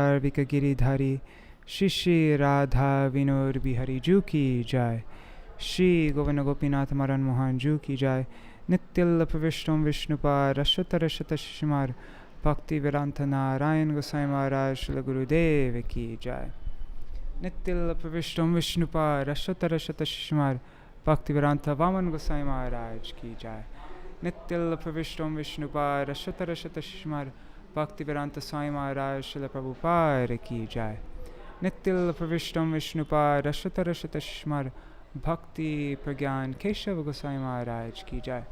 सर्विक गिरिधारी श्री श्री राधा विनोद बिहारी जू की जय। श्री गोविंद गोपीनाथ मदन मोहन जू की जय। नित्यल प्रविष्टम विष्णुपाद अश्वतर शत शिशुमार भक्ति वेदांत नारायण गोसाई महाराज श्री गुरुदेव की जय। नित्यल प्रविष्टम विष्णुपाद अश्वतर शत शिशुमार भक्ति वेदांत वामन गोसाई महाराज की जय। नित्यल प्रविष्टम विष्णुपाद अश्वतर शत शिशुमार भक्ति वेदांत स्वामी महाराज श्री प्रभुपाद की जय। नित्यल प्रविष्टम विष्णुपाद अश्वतर शत शिशुमार भक्ति प्रज्ञान केशव गोसाई महाराज की जय।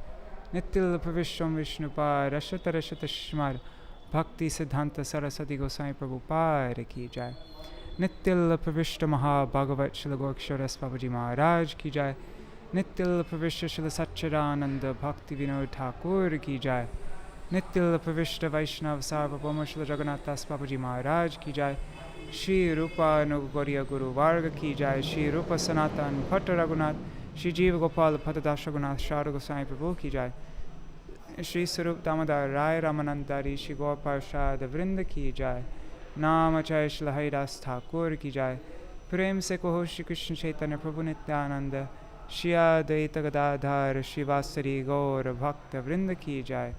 नित्यल प्रविष्टम विष्णुपाद अश्वतर शत शिशुमार भक्ति सिद्धांत सरस्वती गोसाई प्रभुपाद की जय। नित्यल प्रविष्ट महाभागवत श्री गोक्षर बाबूजी महाराज की जय। नित्यल प्रविष्ट श्री सच्चिदानंद भक्ति विनोद ठाकुर की जय। नित्यल प्रविष्ट वैष्णव सार्वभौम श्री जगन्नाथ दास बाबूजी महाराज की जय। श्री रूपानुगौरिया गुरु वर्ग की जय। श्री रूप सनातन भट्ट रघुनाथ श्री जीव गोपाल भट्टदास रघुनाथ शारद गोसाई प्रभु की जय। श्री स्वरूप दामोदर राय रामानंदारी श्री गौर प्रसाद वृंद की जय। नाम जय श्री हरिदास ठाकुर की जय। प्रेम से कहो श्री कृष्ण चैतन्य प्रभु नित्यानंद श्री अद्वैत गदाधर श्रीवासरी गौर भक्त वृंद की जय।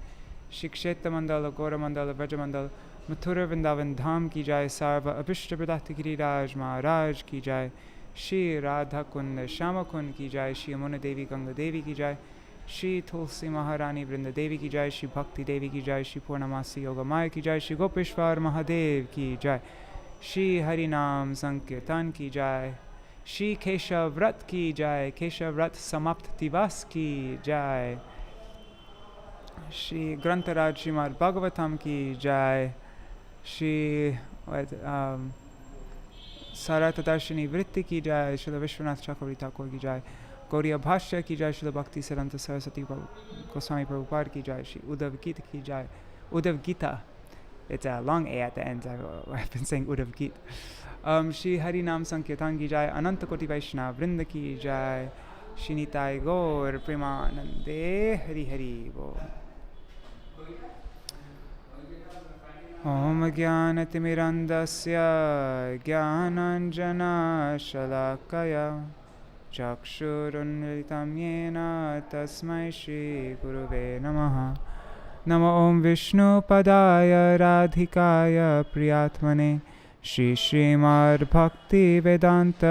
श्री क्षेत्र मंडल गौर मंडल ब्रज मंडल मथुरा वृंदावन धाम की जय। सर्व अभिष्ट प्रदात गिरिराज महाराज की जय। श्री राधा कुंड श्याम कुंड की जय। श्री यमुना देवी गंगा देवी की जय। श्री तुलसी महारानी वृंद देवी की जय। श्री भक्ति देवी की जय। श्री पूर्णमासी योग माया की जय। श्री गोपेश्वर महादेव की जय। श्री हरिनाम संकीर्तन की जय। श्री केशव व्रत की जय। केशव व्रत समाप्त दिवस की जय। श्री ग्रंथराज श्रीमद् भागवतम की जय। श्री Sārārtha-darśinī वृत्ति की जय। श्री विश्वनाथ चक्रवर्ती ठाकुर की जय। गौड़ीय भाष्य की जय। श्री भक्तिसिद्धांता सरस्वती गोस्वामी प्रभुपाद की जय। श्री उद्धव-गीता की जय। Uddhava-gita. It's a long A at the end. I've been saying Uddhava-gita. Shri हरिनाम संकीर्तन की जय। अनंत कोटि वैष्णव वृंद की जय। श्री निताय गौर प्रेमानंदे हरि हरि बोल। ओम ज्ञानतिमिरन्धस्य ज्ञानाञ्जनशलाकया चक्षुरुन्मिलितं येन तस्मै श्रीगुरुवे नमः। नमो ओं विष्णुपदाय राधिकाय प्रियात्मने श्रीमद्भक्तिवेदान्त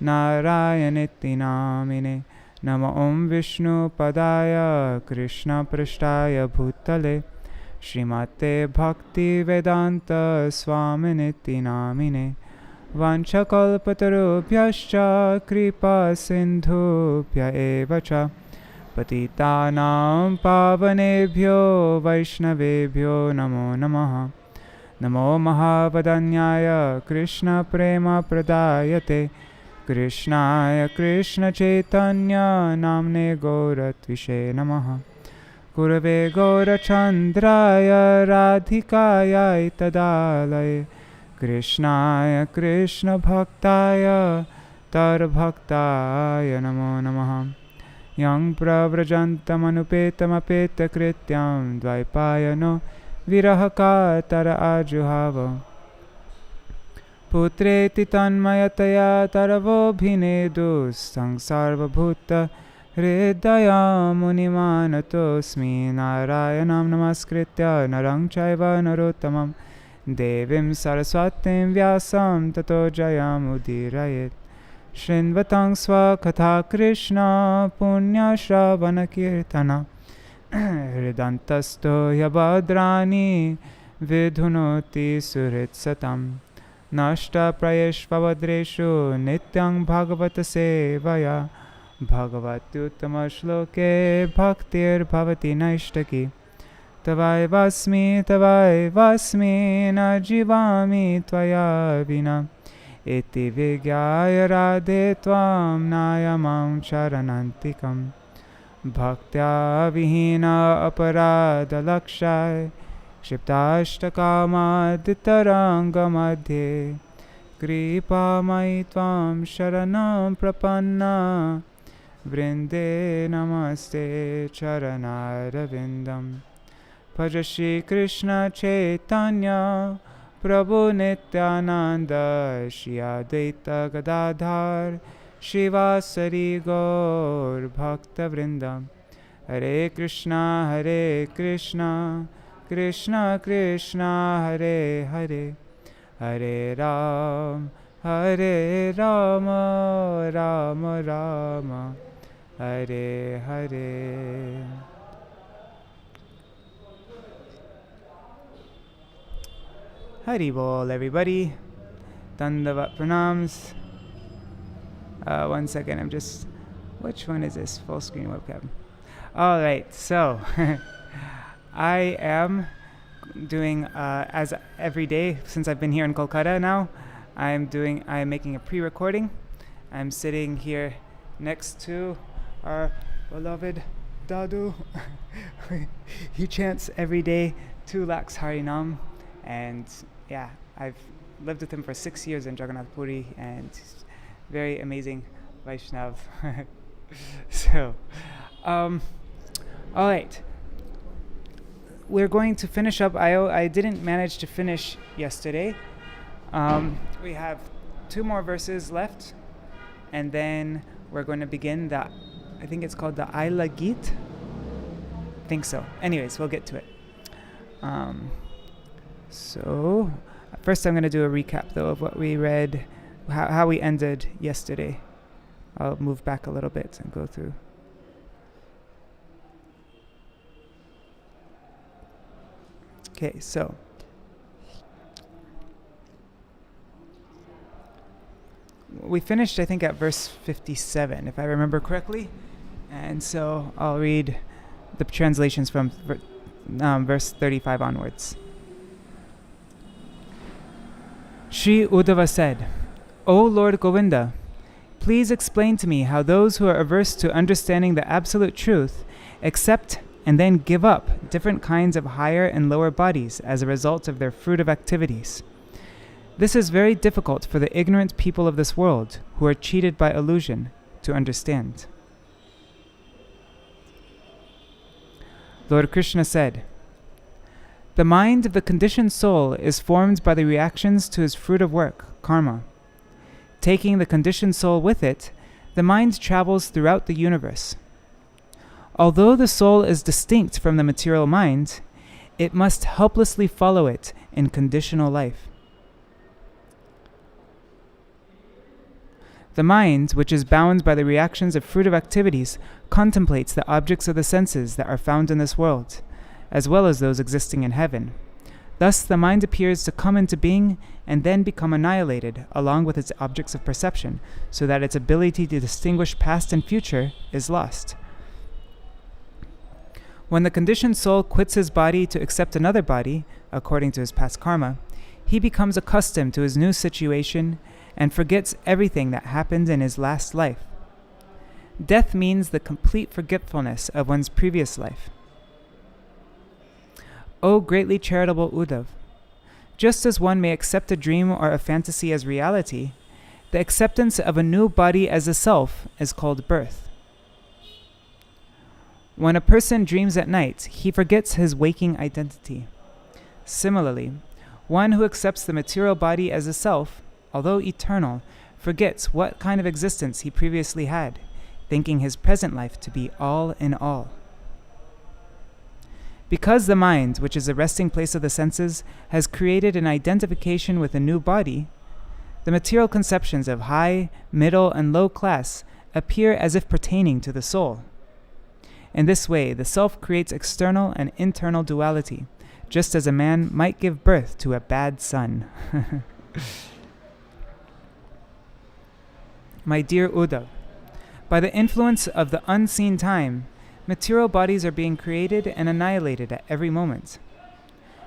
नारायणेति नामिने। नमो ओं विष्णुपदाय कृष्णपृष्ठाय भूतले श्रीमते भक्तिवेदान्त स्वामिनेति नामिने। वाञ्छकल्पतरुभ्यश्च कृपा सिन्धुभ्य एव च पतितानां पावनेभ्यो वैष्णवेभ्यो नमो नमः। नमो महावदन्याय कृष्णप्रेमप्रदायते कृष्णाय कृष्णचैतन्य नाम्ने गौरत्विषे नमः। गुरवे गौरचन्द्राय राधिकायै तदालये कृष्णाय कृष्णभक्ताय तरभक्ताय नमो नमः। यं प्रव्रजन्तमनुपेतमपेतकृत्यं द्वैपायनो विरहकातर आजुहाव पुत्रेति तन्मयतया तरवोऽभिनेदुस्तं सर्वभूत हृदया मुनिमानतोऽस्मि। नारायणं नमस्कृत्य नरं चैव नरोत्तमं देवीं सरस्वतीं व्यासं ततो जयमुदीरयेत्। शृण्वतं स्वकथा कृष्ण पुण्यश्रवणकीर्तन हृदन्तस्थो ह्यभद्राणि विधुनोति सुहृत्सतं। नष्टप्रयेष्वभद्रेषु नित्यं भगवतसेवया भगवत्युत्तमश्लोके भक्तिर्भवति नैष्टकी। तवैवास्मि न जीवामि त्वया विना इति विज्ञाय राधे त्वां नायमां शरणन्तिकं। भक्त्या विहीना अपराधलक्षाय क्षिप्ताष्टकामादितरङ्गमध्ये कृपामयि त्वां शरणं प्रपन्ना वृन्दे नमस्ते चरणारविन्दं। भज Shri Krishna Chaitanya Prabhu Nityananda Shri Advaita Gadadhar Shivasari Gaur Bhakta Vrindam Hare Krishna Krishna Krishna Hare Hare Hare Ram Rama Rama Hare Hare. Hari Bol, everybody. Dandavat Pranams. 1 second, which one is this? Full screen webcam. Alright, so I am doing, as every day since I've been here in Kolkata now, I am making a pre-recording. I'm sitting here next to our beloved Dadu. He chants every day 2 lakhs Harinam, and yeah, I've lived with him for 6 years in Jagannath Puri, and very amazing Vaishnav. So, alright. We're going to finish up. I didn't manage to finish yesterday. We have 2 more verses left, and then we're going to begin I think it's called the Aila Geet. I think so. Anyways, we'll get to it. So, first I'm going to do a recap though of what we read, how we ended yesterday. I'll move back a little bit and go through. Okay, so we finished, I think, at verse 57, if I remember correctly. And so I'll read the translations from verse 35 onwards. Sri Uddhava said, O Lord Govinda, please explain to me how those who are averse to understanding the absolute truth accept and then give up different kinds of higher and lower bodies as a result of their fruitive activities. This is very difficult for the ignorant people of this world, who are cheated by illusion, to understand. Lord Krishna said, the mind of the conditioned soul is formed by the reactions to his fruit of work, karma. Taking the conditioned soul with it, the mind travels throughout the universe. Although the soul is distinct from the material mind, it must helplessly follow it in conditional life. The mind, which is bound by the reactions of fruitive activities, contemplates the objects of the senses that are found in this world, as well as those existing in heaven. Thus, the mind appears to come into being and then become annihilated along with its objects of perception, so that its ability to distinguish past and future is lost. When the conditioned soul quits his body to accept another body, according to his past karma, he becomes accustomed to his new situation and forgets everything that happened in his last life. Death means the complete forgetfulness of one's previous life. O greatly charitable Uddhav, just as one may accept a dream or a fantasy as reality, the acceptance of a new body as a self is called birth. When a person dreams at night, he forgets his waking identity. Similarly, one who accepts the material body as a self, although eternal, forgets what kind of existence he previously had, thinking his present life to be all in all. Because the mind, which is the resting place of the senses, has created an identification with a new body, the material conceptions of high, middle, and low class appear as if pertaining to the soul. In this way, the self creates external and internal duality, just as a man might give birth to a bad son. My dear Uddhav, by the influence of the unseen time, material bodies are being created and annihilated at every moment.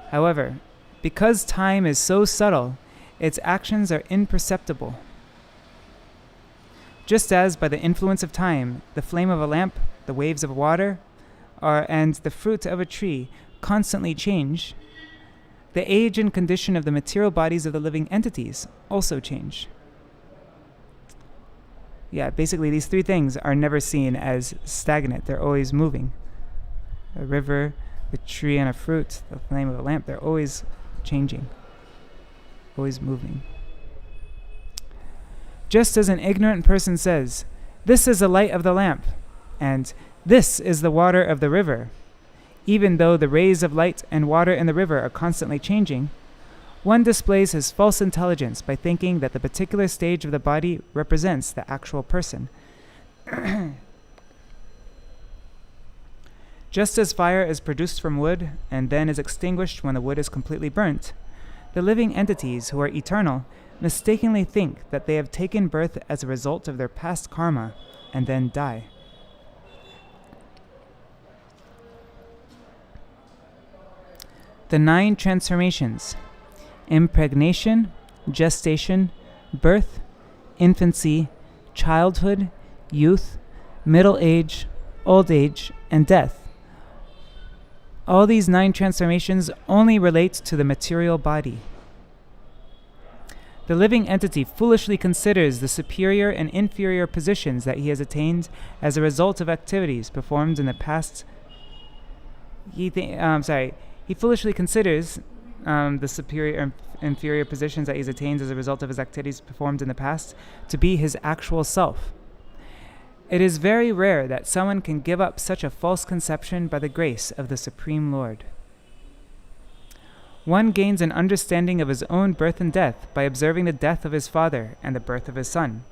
However, because time is so subtle, its actions are imperceptible. Just as by the influence of time, the flame of a lamp, the waves of water, and the fruit of a tree constantly change, the age and condition of the material bodies of the living entities also change. Yeah, basically these 3 things are never seen as stagnant. They're always moving. A river, the tree and a fruit, the flame of a lamp, they're always changing. always moving. Just as an ignorant person says, "This is the light of the lamp," and "This is the water of the river," even though the rays of light and water in the river are constantly changing, one displays his false intelligence by thinking that the particular stage of the body represents the actual person. Just as fire is produced from wood and then is extinguished when the wood is completely burnt, the living entities who are eternal mistakenly think that they have taken birth as a result of their past karma and then die. The 9 transformations: impregnation, gestation, birth, infancy, childhood, youth, middle age, old age, and death. All these 9 transformations only relate to the material body. The living entity foolishly considers the superior and inferior positions that he has attained as a result of activities performed in the past. He foolishly considers the superior and inferior positions that he's attained as a result of his activities performed in the past to be his actual self. It is very rare that someone can give up such a false conception by the grace of the Supreme Lord. One gains an understanding of his own birth and death by observing the death of his father and the birth of his son.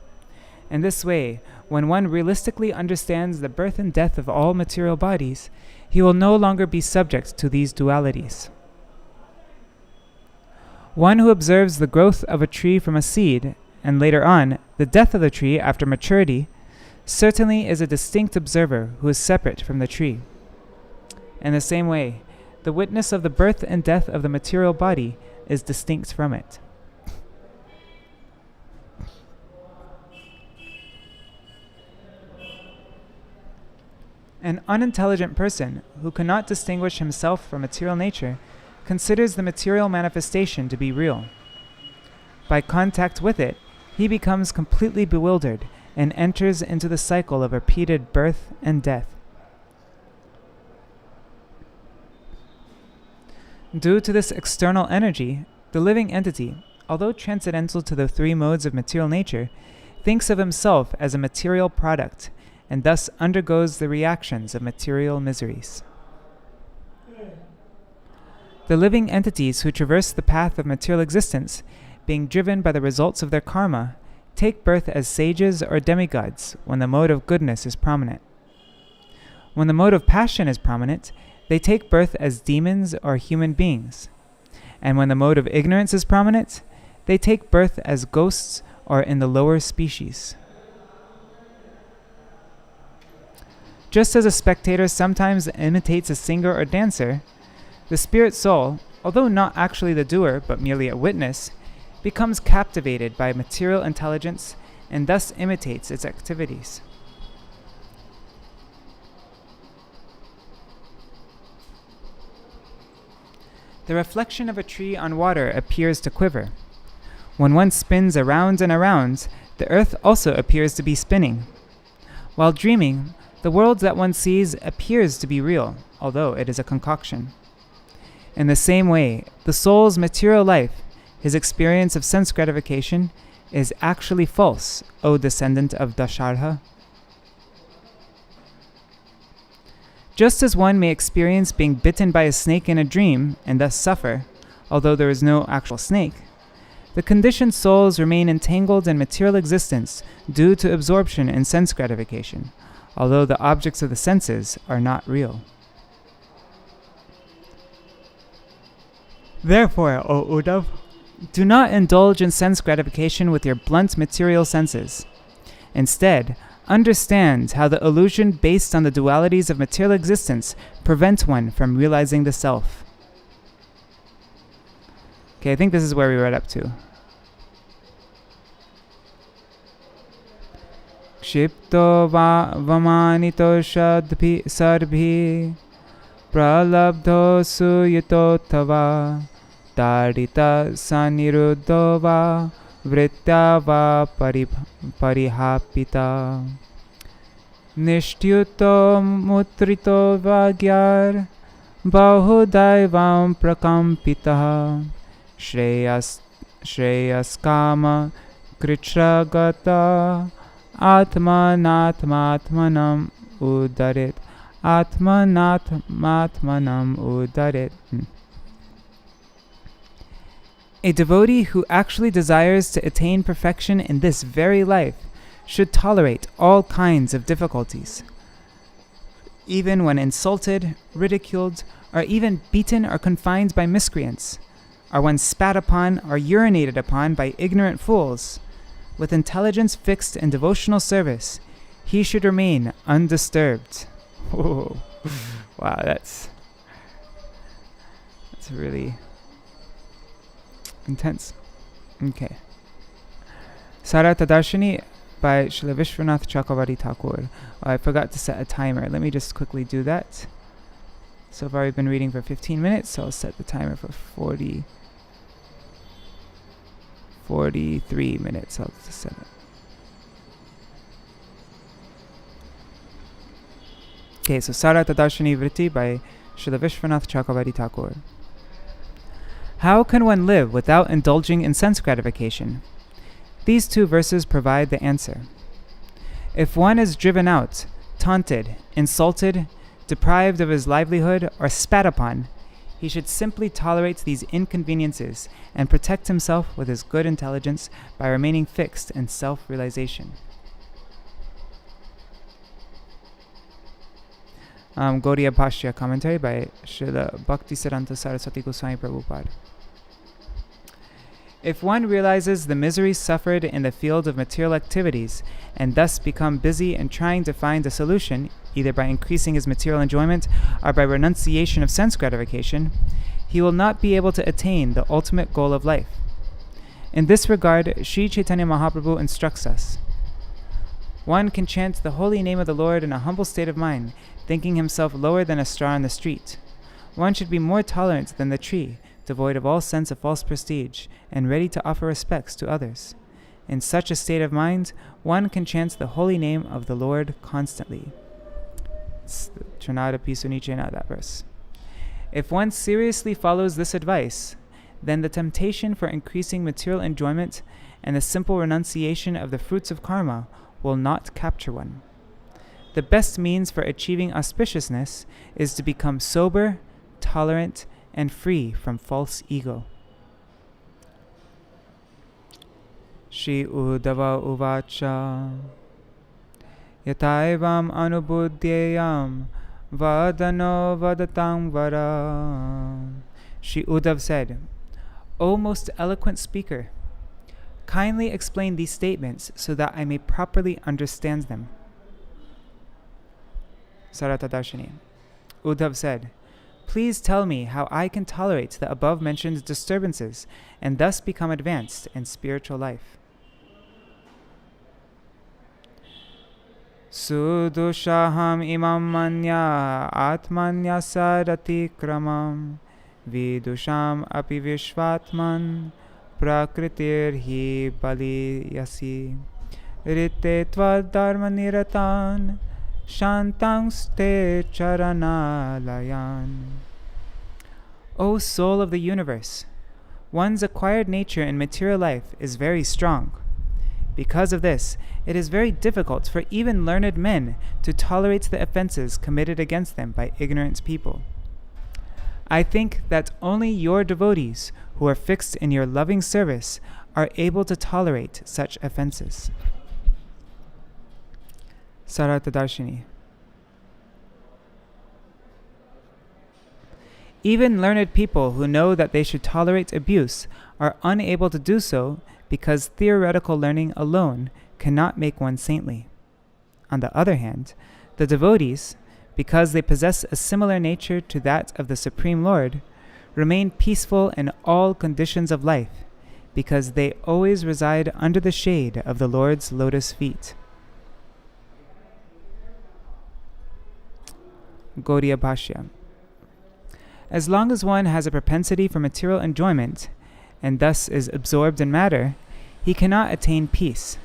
In this way, when one realistically understands the birth and death of all material bodies, he will no longer be subject to these dualities. One who observes the growth of a tree from a seed, and later on, the death of the tree after maturity, certainly is a distinct observer who is separate from the tree. In the same way, the witness of the birth and death of the material body is distinct from it. An unintelligent person who cannot distinguish himself from material nature considers the material manifestation to be real. By contact with it, he becomes completely bewildered and enters into the cycle of repeated birth and death. Due to this external energy, the living entity, although transcendental to the 3 modes of material nature, thinks of himself as a material product and thus undergoes the reactions of material miseries. The living entities who traverse the path of material existence, being driven by the results of their karma, take birth as sages or demigods when the mode of goodness is prominent. When the mode of passion is prominent, they take birth as demons or human beings. And when the mode of ignorance is prominent, they take birth as ghosts or in the lower species. Just as a spectator sometimes imitates a singer or dancer, the spirit soul, although not actually the doer but merely a witness, becomes captivated by material intelligence and thus imitates its activities. The reflection of a tree on water appears to quiver. When one spins around and around, the earth also appears to be spinning. While dreaming, the world that one sees appears to be real, although it is a concoction. In the same way, the soul's material life, his experience of sense gratification, is actually false, O descendant of Dashartha. Just as one may experience being bitten by a snake in a dream and thus suffer, although there is no actual snake, the conditioned souls remain entangled in material existence due to absorption in sense gratification, although the objects of the senses are not real. Therefore, O Uddhava, do not indulge in sense gratification with your blunt material senses. Instead, understand how the illusion based on the dualities of material existence prevent one from realizing the self. Okay, I think this is where we read up to. Kshipto vamanito shadbhi sarbhi pralabdho suyito tava Tarita saniruddho va vrittya va parihapita Nishtyuto mutrito vagyar bahudaivam prakampita Shreyas Shreyaskama Kritragata Atmanatmatmanam Udarit Atmanatmatmanam Udarit. A devotee who actually desires to attain perfection in this very life should tolerate all kinds of difficulties. Even when insulted, ridiculed, or even beaten or confined by miscreants, or when spat upon or urinated upon by ignorant fools, with intelligence fixed in devotional service, he should remain undisturbed. Whoa. Wow, that's really intense. Okay. Sārārtha-darśinī by Śrīla Viśvanātha Cakravartī Ṭhākura. I forgot to set a timer. Let me just quickly do that. So far we've been reading for 15 minutes, so I'll set the timer for 43 minutes. I'll just set it. Okay, so Sārārtha-darśinī vritti by Śrīla Viśvanātha Cakravartī Ṭhākura. How can one live without indulging in sense gratification? These two verses provide the answer. If one is driven out, taunted, insulted, deprived of his livelihood, or spat upon, he should simply tolerate these inconveniences and protect himself with his good intelligence by remaining fixed in self-realization. Gauḍīya Bhāṣya commentary by Śrīla Bhaktisiddhānta Sarasvatī Gosvāmī Prabhupāda. If one realizes the misery suffered in the field of material activities and thus become busy in trying to find a solution, either by increasing his material enjoyment or by renunciation of sense gratification, he will not be able to attain the ultimate goal of life. In this regard, Sri Chaitanya Mahaprabhu instructs us. One can chant the holy name of the Lord in a humble state of mind, thinking himself lower than a straw on the street. One should be more tolerant than the tree, devoid of all sense of false prestige, and ready to offer respects to others. In such a state of mind, one can chant the holy name of the Lord constantly. It's Trinada Pisunichena, that verse. If one seriously follows this advice, then the temptation for increasing material enjoyment and the simple renunciation of the fruits of karma will not capture one. The best means for achieving auspiciousness is to become sober, tolerant, and free from false ego. Shri Uddhava uvacha Yataivam anubuddhyayam vadano vadatam vara. Shri Uddhava said, O most eloquent speaker, kindly explain these statements so that I may properly understand them. Sārārtha-darśinī. Uddhava said, Please tell me how I can tolerate the above-mentioned disturbances and thus become advanced in spiritual life. Sudushaham imam manya atmanya sarati kramam vidusham api vishvatman prakritir hi baliyasi ritte tvad-dharma niratan Shantangste charanalayan. O soul of the universe, one's acquired nature in material life is very strong. Because of this, it is very difficult for even learned men to tolerate the offenses committed against them by ignorant people. I think that only your devotees who are fixed in your loving service are able to tolerate such offenses. Sārārtha-darśinī. Even learned people who know that they should tolerate abuse are unable to do so because theoretical learning alone cannot make one saintly. On the other hand, the devotees, because they possess a similar nature to that of the Supreme Lord, remain peaceful in all conditions of life because they always reside under the shade of the Lord's lotus feet. Gauḍīya Bhāṣya. As long as one has a propensity for material enjoyment, and thus is absorbed in matter, he cannot attain peace.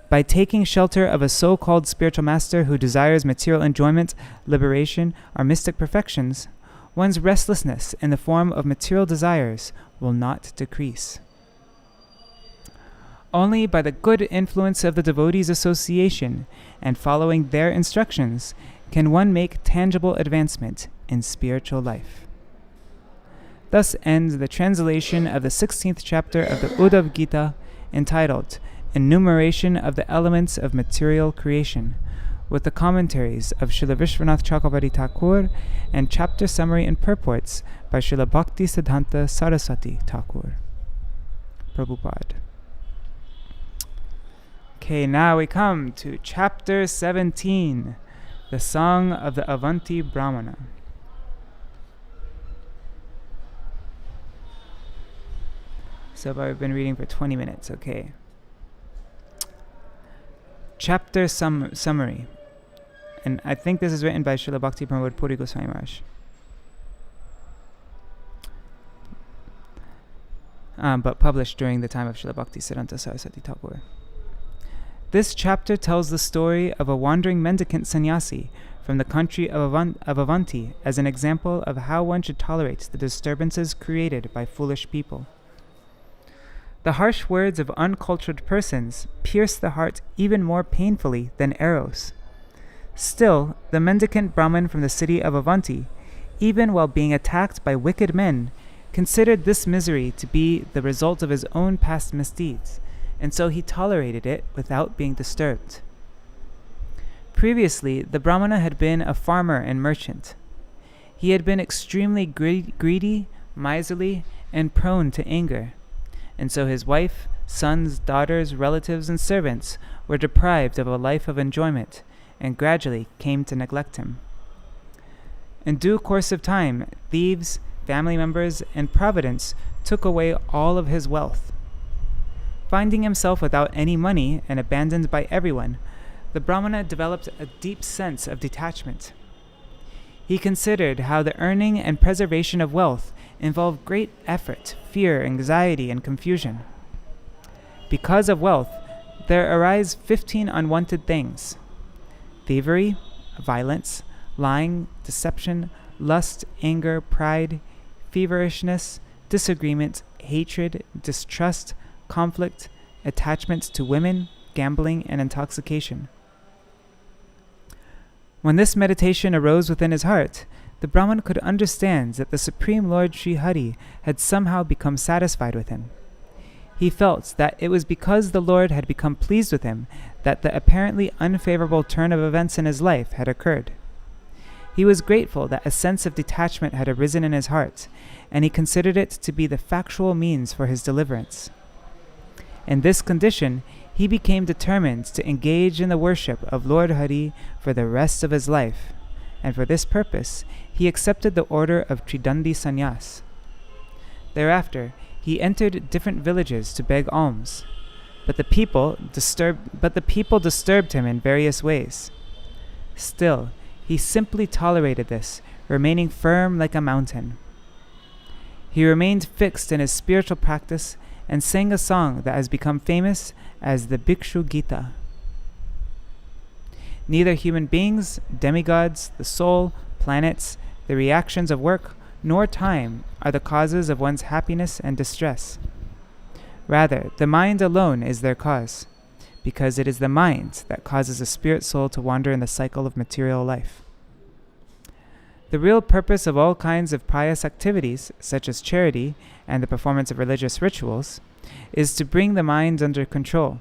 By taking shelter of a so-called spiritual master who desires material enjoyment, liberation, or mystic perfections, one's restlessness in the form of material desires will not decrease. Only by the good influence of the devotees' association and following their instructions can one make tangible advancement in spiritual life. Thus ends the translation of the 16th chapter of the Uddhava-gita, entitled Enumeration of the Elements of Material Creation, with the commentaries of Śrīla Viśvanātha Cakravartī Ṭhākura and chapter summary and purports by Śrīla Bhaktisiddhānta Sarasvatī Ṭhākura. Prabhupāda. Okay, now we come to chapter 17, the Song of the Avanti Brahmana. So far we've been reading for 20 minutes, okay. Chapter summary. And I think this is written by Srila Bhakti Pramod Puri Gosvāmī Maharaj. But published during the time of Srila Bhaktisiddhānta Sarasvatī Ṭhākura. This chapter tells the story of a wandering mendicant sannyasi from the country of Avanti as an example of how one should tolerate the disturbances created by foolish people. The harsh words of uncultured persons pierce the heart even more painfully than arrows. Still, the mendicant Brahmin from the city of Avanti, even while being attacked by wicked men, considered this misery to be the result of his own past misdeeds, and so he tolerated it without being disturbed. Previously, the Brahmana had been a farmer and merchant. He had been extremely greedy, miserly, and prone to anger, and so his wife, sons, daughters, relatives, and servants were deprived of a life of enjoyment, and gradually came to neglect him. In due course of time, thieves, family members, and providence took away all of his wealth. Finding himself without any money and abandoned by everyone, the Brahmana developed a deep sense of detachment. He considered how the earning and preservation of wealth involved great effort, fear, anxiety, and confusion. Because of wealth, there arise 15 unwanted things: thievery, violence, lying, deception, lust, anger, pride, feverishness, disagreement, hatred, distrust, conflict, attachment to women, gambling, and intoxication. When this meditation arose within his heart, the Brahman could understand that the Supreme Lord Sri Hari had somehow become satisfied with him. He felt that it was because the Lord had become pleased with him that the apparently unfavorable turn of events in his life had occurred. He was grateful that a sense of detachment had arisen in his heart, and he considered it to be the factual means for his deliverance. In this condition, he became determined to engage in the worship of Lord Hari for the rest of his life, and for this purpose, he accepted the order of Tridandi Sannyas. Thereafter, he entered different villages to beg alms, but the people disturbed him in various ways. Still, he simply tolerated this, remaining firm like a mountain. He remained fixed in his spiritual practice and sang a song that has become famous as the Bhikshu Gita. Neither human beings, demigods, the soul, planets, the reactions of work, nor time are the causes of one's happiness and distress. Rather, the mind alone is their cause, because it is the mind that causes a spirit soul to wander in the cycle of material life. The real purpose of all kinds of pious activities, such as charity and the performance of religious rituals, is to bring the mind under control.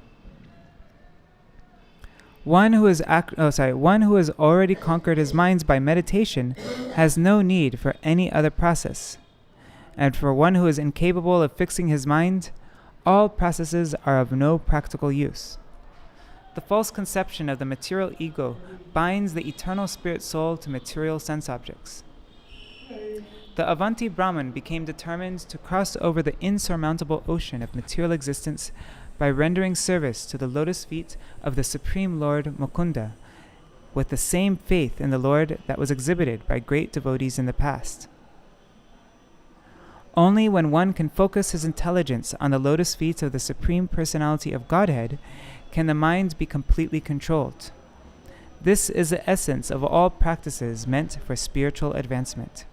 One who has already conquered his mind by meditation has no need for any other process. And for one who is incapable of fixing his mind, all processes are of no practical use. The false conception of the material ego binds the eternal spirit soul to material sense objects. The Avanti Brahman became determined to cross over the insurmountable ocean of material existence by rendering service to the lotus feet of the Supreme Lord Mukunda, with the same faith in the Lord that was exhibited by great devotees in the past. Only when one can focus his intelligence on the lotus feet of the Supreme Personality of Godhead can the mind be completely controlled. This is the essence of all practices meant for spiritual advancement.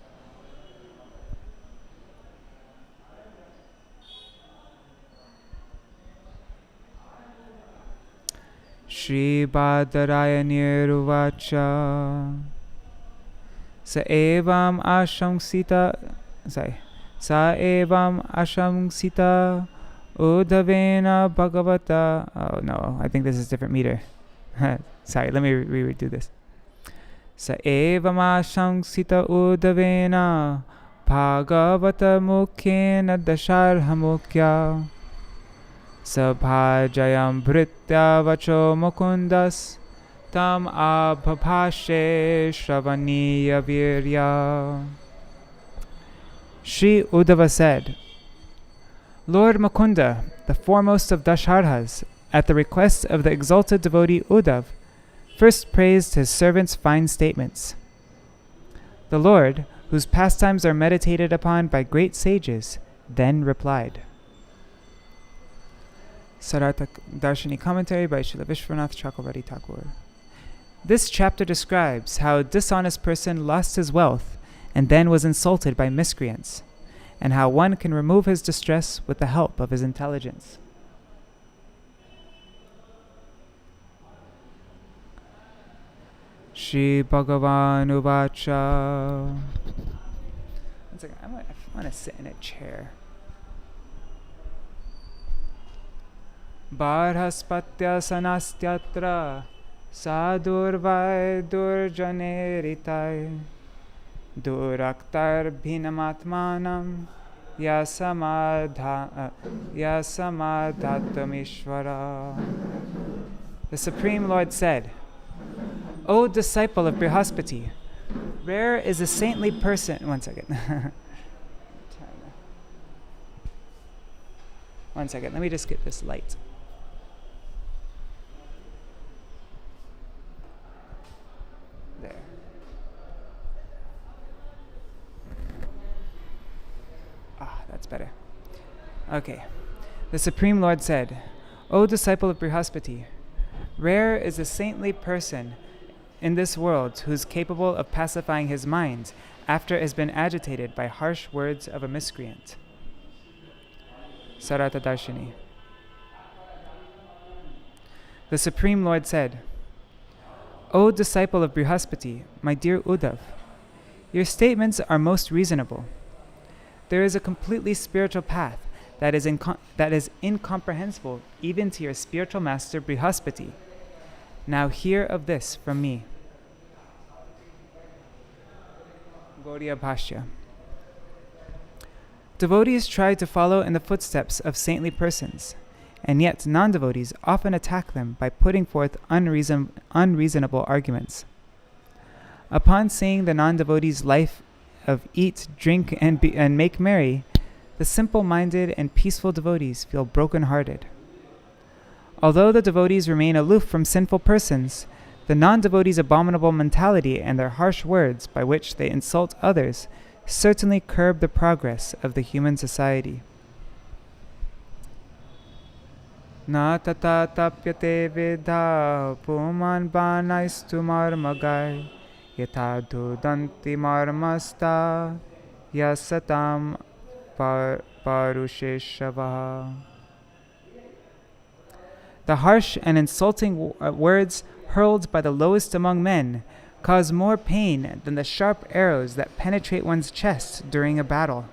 Shri Badarayaniruvacha Sa evam ashamsita Uddhavena Bhagavata. Oh no, I think this is a different meter. Sorry, let me redo this. Sa evam ashamsita Uddhavena Bhagavata Mukhena Dasharhamukya Sabhajayam Bhritya Vacho Mukundas Tam Abhabhashe Shravaniya Virya. Sri Uddhava said, Lord Mukunda, the foremost of Dasharthas, at the request of the exalted devotee Uddhav, first praised his servant's fine statements. The Lord, whose pastimes are meditated upon by great sages, then replied. Sārārtha-darśinī commentary by Śrīla Viśvanātha Cakravartī Ṭhākura. This chapter describes how a dishonest person lost his wealth and then was insulted by miscreants, and how one can remove his distress with the help of his intelligence. Shri Bhagavan Uvacha. One second, I want to sit in a chair. Bharhaspatya sanastyatra sadurvai durjaneritai duraktar bhinamatmanam yasamadhatamishvara. The Supreme Lord said, O disciple of Brihaspati, rare is a saintly person. One second. One second, let me just get this light. There. That's better. Okay. The Supreme Lord said, O disciple of Brihaspati, rare is a saintly person in this world who is capable of pacifying his mind after it has been agitated by harsh words of a miscreant. Sārārtha-darśinī. The Supreme Lord said, O disciple of Brihaspati, my dear Uddhav, your statements are most reasonable. There is a completely spiritual path that is incomprehensible even to your spiritual master Brihaspati. Now hear of this from me. Gauḍīya Bhāṣya. Devotees try to follow in the footsteps of saintly persons, and yet non-devotees often attack them by putting forth unreasonable arguments. Upon seeing the non-devotee's life of eat, drink, and make merry, the simple-minded and peaceful devotees feel broken-hearted. Although the devotees remain aloof from sinful persons, the non-devotees' abominable mentality and their harsh words by which they insult others certainly curb the progress of the human society. Na tata tapyate vidha puman banaistu marmagai yatha dudanti marmasta yasatam parusheshava. The harsh and insulting words hurled by the lowest among men cause more pain than the sharp arrows that penetrate one's chest during a battle.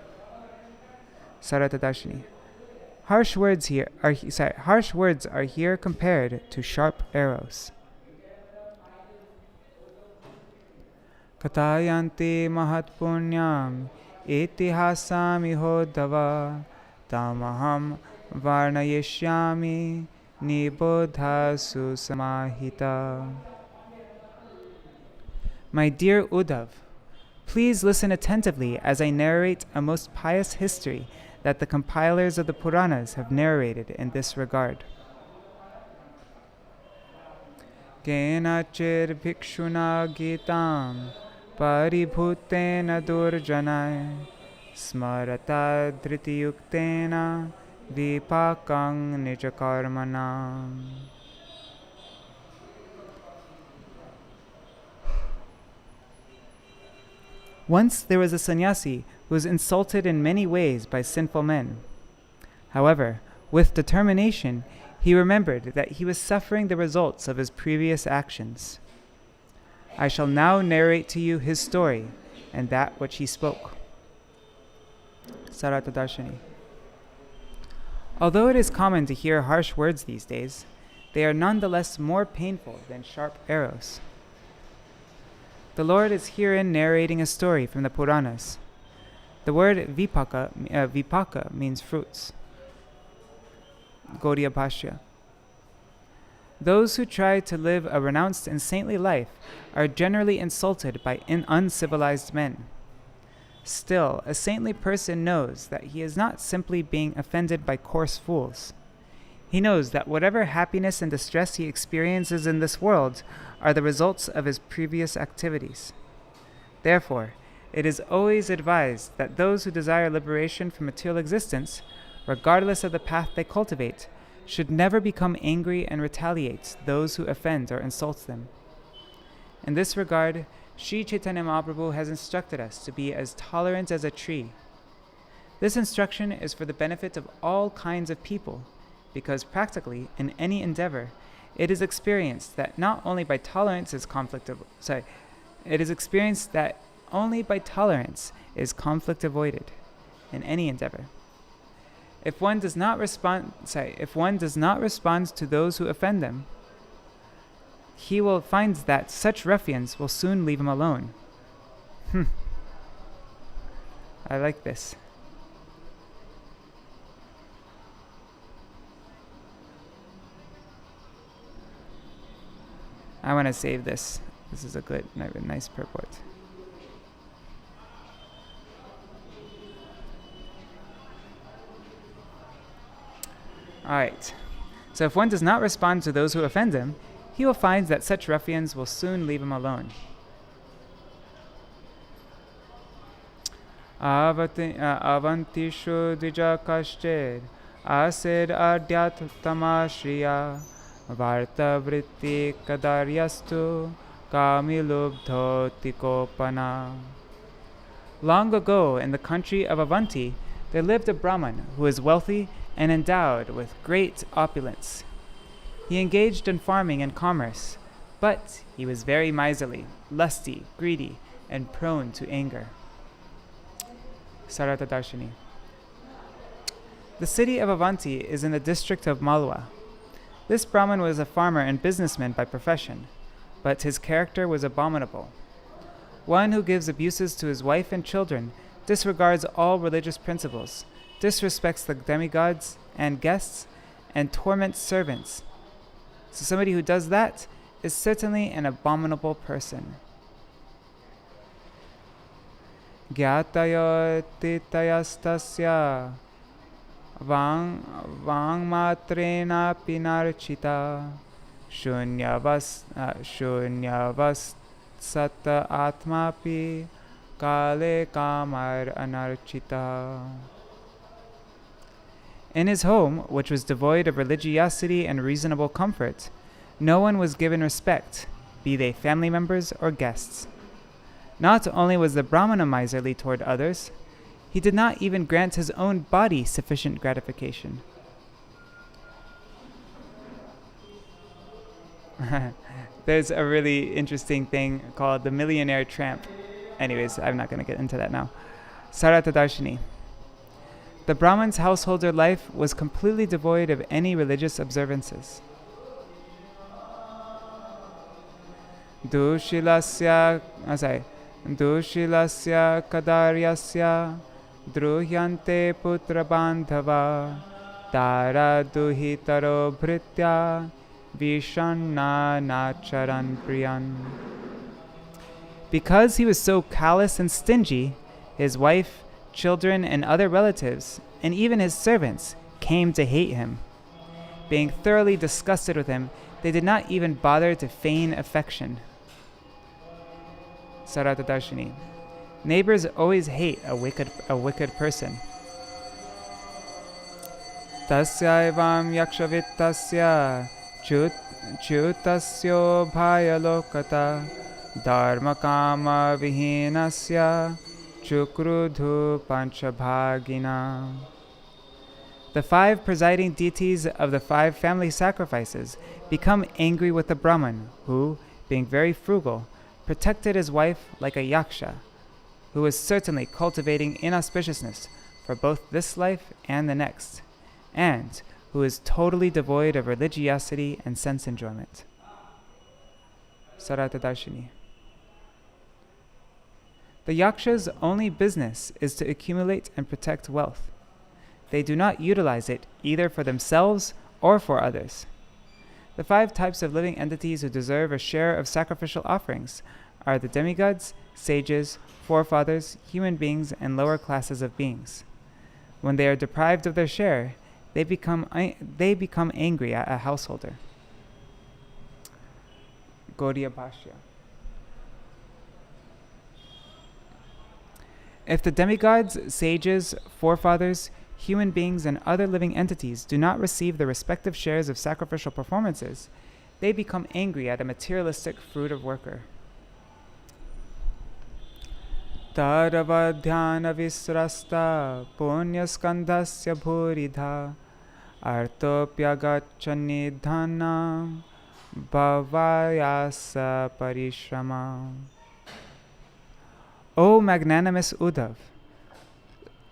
Sārārtha-darśinī. Harsh words are here compared to sharp arrows. Katayanti mahatpunyam itihasami Uddhava tamaham varnayishyami nibodhasu samahita. My dear Uddhav, please listen attentively as I narrate a most pious history that the compilers of the Puranas have narrated in this regard. Kenachir bhikshuna gitam paribhutena durjanai smarata dhritiyuktena vipakang nijakarmanam. Once there was a sannyasi who was insulted in many ways by sinful men. However, with determination, He remembered that he was suffering the results of his previous actions. I shall now narrate to you his story and that which he spoke. Sārārtha-darśinī. Although it is common to hear harsh words these days, they are nonetheless more painful than sharp arrows. The Lord is herein narrating a story from the Puranas. The word vipaka means fruits. Gauḍīya Bhāṣya. Those who try to live a renounced and saintly life are generally insulted by uncivilized men. Still, a saintly person knows that he is not simply being offended by coarse fools. He knows that whatever happiness and distress he experiences in this world are the results of his previous activities. Therefore, it is always advised that those who desire liberation from material existence, regardless of the path they cultivate, should never become angry and retaliate those who offend or insult them. In this regard, Sri Chaitanya Mahaprabhu has instructed us to be as tolerant as a tree. This instruction is for the benefit of all kinds of people, because practically, in any endeavor, it is experienced that not only by tolerance is conflict avoided in any endeavor. If one does not respond to those who offend them, he will find that such ruffians will soon leave him alone. I like this. I want to save this. This is a nice purport. Alright. So if one does not respond to those who offend him, he will find that such ruffians will soon leave him alone. Avanti Dvija Kashchir Asid Adyat Tamashriya Varta Vritti Kadaryastu Kamilubdho Tikopana. Long ago, in the country of Avanti, there lived a Brahman who was wealthy and endowed with great opulence. He engaged in farming and commerce, but he was very miserly, lusty, greedy, and prone to anger. Sārārtha-darśinī. The city of Avanti is in the district of Malwa. This Brahman was a farmer and businessman by profession, but his character was abominable. One who gives abuses to his wife and children, disregards all religious principles, disrespects the demigods and guests, and torments servants. So somebody who does that is certainly an abominable person. Gyātayo titayastasya vāngmatrena pinarchita shunyavasata atmapi kale kamar anarchita. In his home, which was devoid of religiosity and reasonable comfort, no one was given respect, be they family members or guests. Not only was the Brahmana miserly toward others, he did not even grant his own body sufficient gratification. There's a really interesting thing called the millionaire tramp. Anyways, I'm not going to get into that now. Sārārtha-darśinī. The Brahman's householder life was completely devoid of any religious observances. Dushilasya kadaryasya druhyante putra bandhava tara duhitaro bhritya vishanna nacharan priyan. Because he was so callous and stingy, his wife, children, and other relatives, and even his servants, came to hate him. Being thoroughly disgusted with him, they did not even bother to feign affection. Sārārtha-darśinī. Neighbors always hate a wicked person. Tasyaivam yakshavittasya chutasyo bhayalokata dharmakama vihinasya chukrudhu panchabhagina. The The 5 presiding deities of the 5 family sacrifices become angry with the Brahman, who, being very frugal, protected his wife like a yaksha, who was certainly cultivating inauspiciousness for both this life and the next, and who is totally devoid of religiosity and sense enjoyment. Sārārtha-darśinī. The yaksha's only business is to accumulate and protect wealth. They do not utilize it either for themselves or for others. The 5 types of living entities who deserve a share of sacrificial offerings are the demigods, sages, forefathers, human beings, and lower classes of beings. When they are deprived of their share, they become angry at a householder. Gauḍīya Bhāṣya. If the demigods, sages, forefathers, human beings, and other living entities do not receive the respective shares of sacrificial performances, they become angry at a materialistic fruit of worker. Tadavadhyana visrasta punyaskandhasya bhuridha artopyagacchani dhanam bhavayasa parishrama. O magnanimous Uddhava,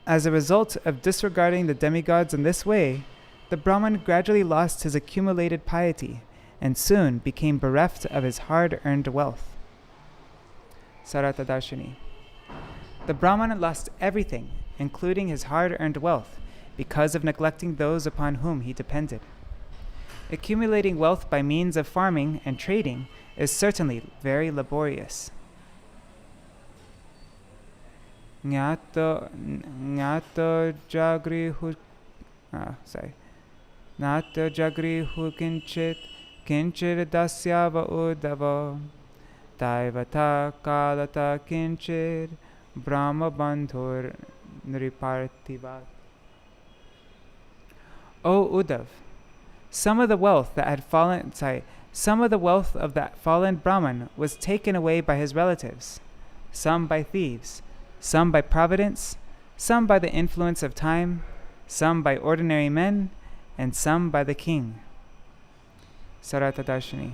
as a result of disregarding the demigods in this way, the Brahman gradually lost his accumulated piety and soon became bereft of his hard-earned wealth. Sārārtha-darśinī. The Brahman lost everything, including his hard-earned wealth, because of neglecting those upon whom he depended. Accumulating wealth by means of farming and trading is certainly very laborious. Nato jagrihu kinchit dasyava Uddhava daivata kalata kinchit brahma bandhur nripartivat. O Uddhava, some of the wealth of that fallen Brahman was taken away by his relatives, some by thieves, some by providence, some by the influence of time, some by ordinary men, and some by the king. Sārārtha-darśinī.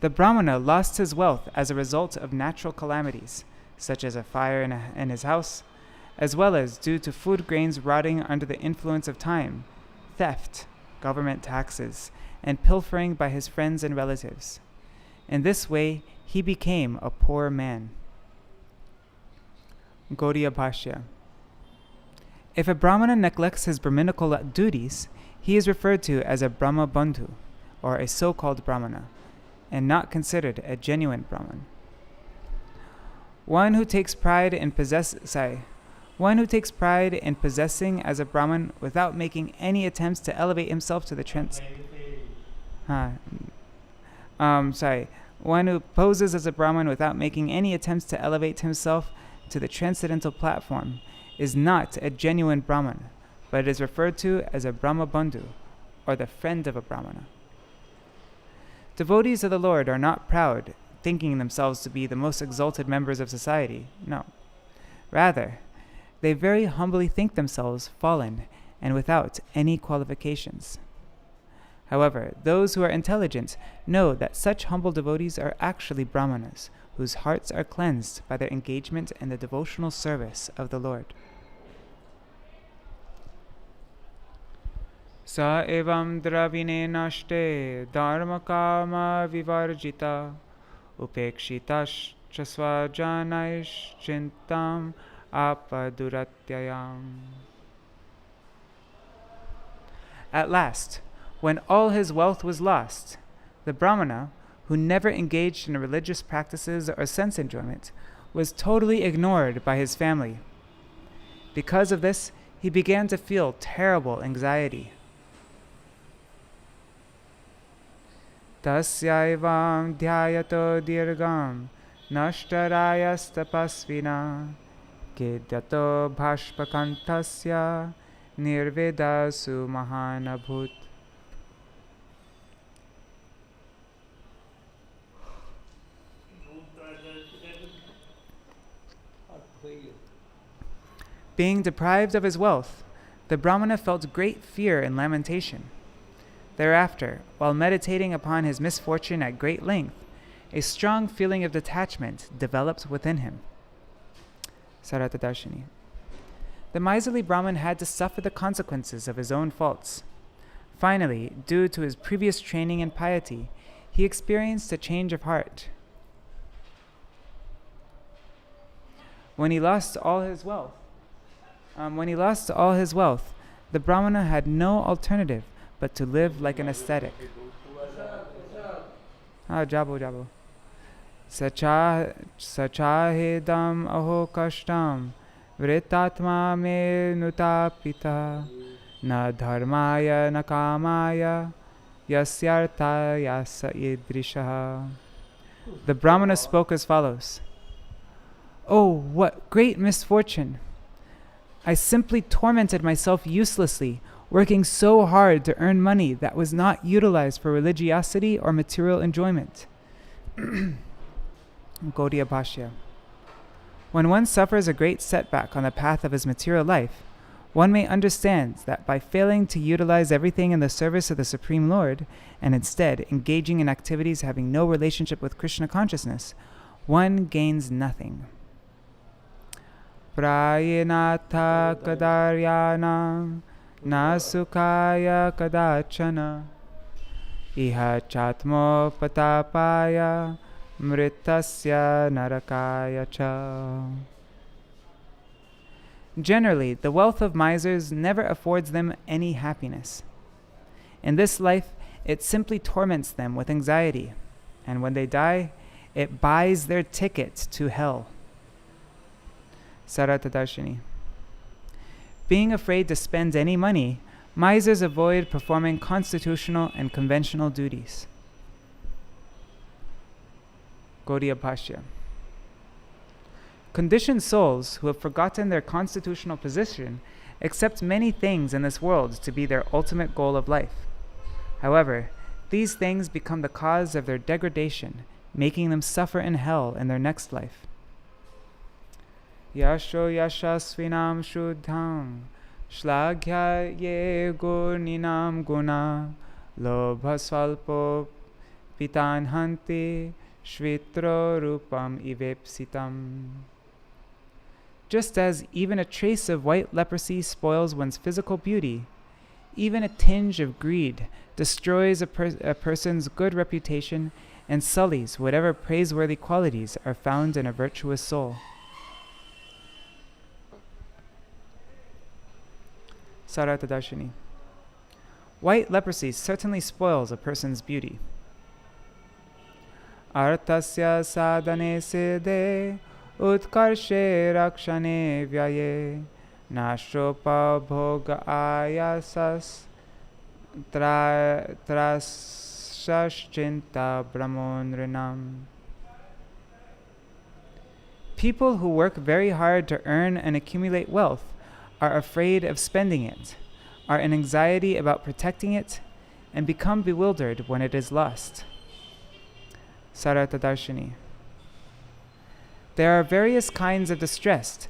The Brahmana lost his wealth as a result of natural calamities, such as a fire in his house, as well as due to food grains rotting under the influence of time, theft, government taxes, and pilfering by his friends and relatives. In this way, he became a poor man. Gauḍīya Bhāṣya. If a Brahmana neglects his Brahminical duties, he is referred to as a Brahma Bandhu, or a so-called Brahmana, and not considered a genuine Brahman. One who takes pride in possessing as a Brahman without making any attempts to elevate himself to the One who poses as a Brahman without making any attempts to elevate himself to the transcendental platform is not a genuine Brahman, but is referred to as a Brahma Bandhu, or the friend of a Brahmana. Devotees of the Lord are not proud, thinking themselves to be the most exalted members of society. No. Rather, they very humbly think themselves fallen and without any qualifications. However, those who are intelligent know that such humble devotees are actually Brahmanas, whose hearts are cleansed by their engagement in the devotional service of the Lord. Sa evam dravine nashte dharma kama vivarjita upekshitash chasvajanaish chintam apaduratyayam. At last, when all his wealth was lost, the Brahmana, who never engaged in religious practices or sense enjoyment, was totally ignored by his family. Because of this, he began to feel terrible anxiety. Tasyaivam dhyayato dirgam nashtarayastapasvina kedyato bhashpakantasya nirvedasu mahanabhut. Being deprived of his wealth, the Brahmana felt great fear and lamentation. Thereafter, while meditating upon his misfortune at great length, a strong feeling of detachment developed within him. Sārārtha-darśinī. The miserly Brahmin had to suffer the consequences of his own faults. Finally, due to his previous training and piety, he experienced a change of heart. When he lost all his wealth, the Brahmana had no alternative but to live like an ascetic. Jabo. Sachahedam aho kashtam vritatma me nutapita na dharmaya na kamaya yasyartha yasa idrishaha. The Brahmana spoke as follows. Oh, what great misfortune! I simply tormented myself uselessly, working so hard to earn money that was not utilized for religiosity or material enjoyment. Gauḍīya Bhāṣya. When one suffers a great setback on the path of his material life, one may understand that by failing to utilize everything in the service of the Supreme Lord, and instead engaging in activities having no relationship with Krishna consciousness, one gains nothing. Prayenatha kadaryana na sukaya kadachana iha chatmo patapaya mritasya narakaya cha. Generally, the wealth of misers never affords them any happiness. In this life, it simply torments them with anxiety, and when they die, it buys their ticket to hell. Sārārtha-darśinī. Being afraid to spend any money, misers avoid performing constitutional and conventional duties. Gauḍīya Bhāṣya. Conditioned souls who have forgotten their constitutional position accept many things in this world to be their ultimate goal of life. However, these things become the cause of their degradation, making them suffer in hell in their next life. Yasho yashasvinam shuddham shlaghya ye gurninam guna lobha svalpo pitanhanti shvitro rupam ivepsitam. Just as even a trace of white leprosy spoils one's physical beauty, even a tinge of greed destroys a person's good reputation and sullies whatever praiseworthy qualities are found in a virtuous soul. Sārārtha-darśinī. White leprosy certainly spoils a person's beauty. Artasya sadhane siddhe utkarshe rakshane vyaye nashropa bhoga ayasas trasashchinta brahmonrinam. People who work very hard to earn and accumulate wealth are afraid of spending it, are in anxiety about protecting it, and become bewildered when it is lost. Sārārtha-darśinī. There are various kinds of distress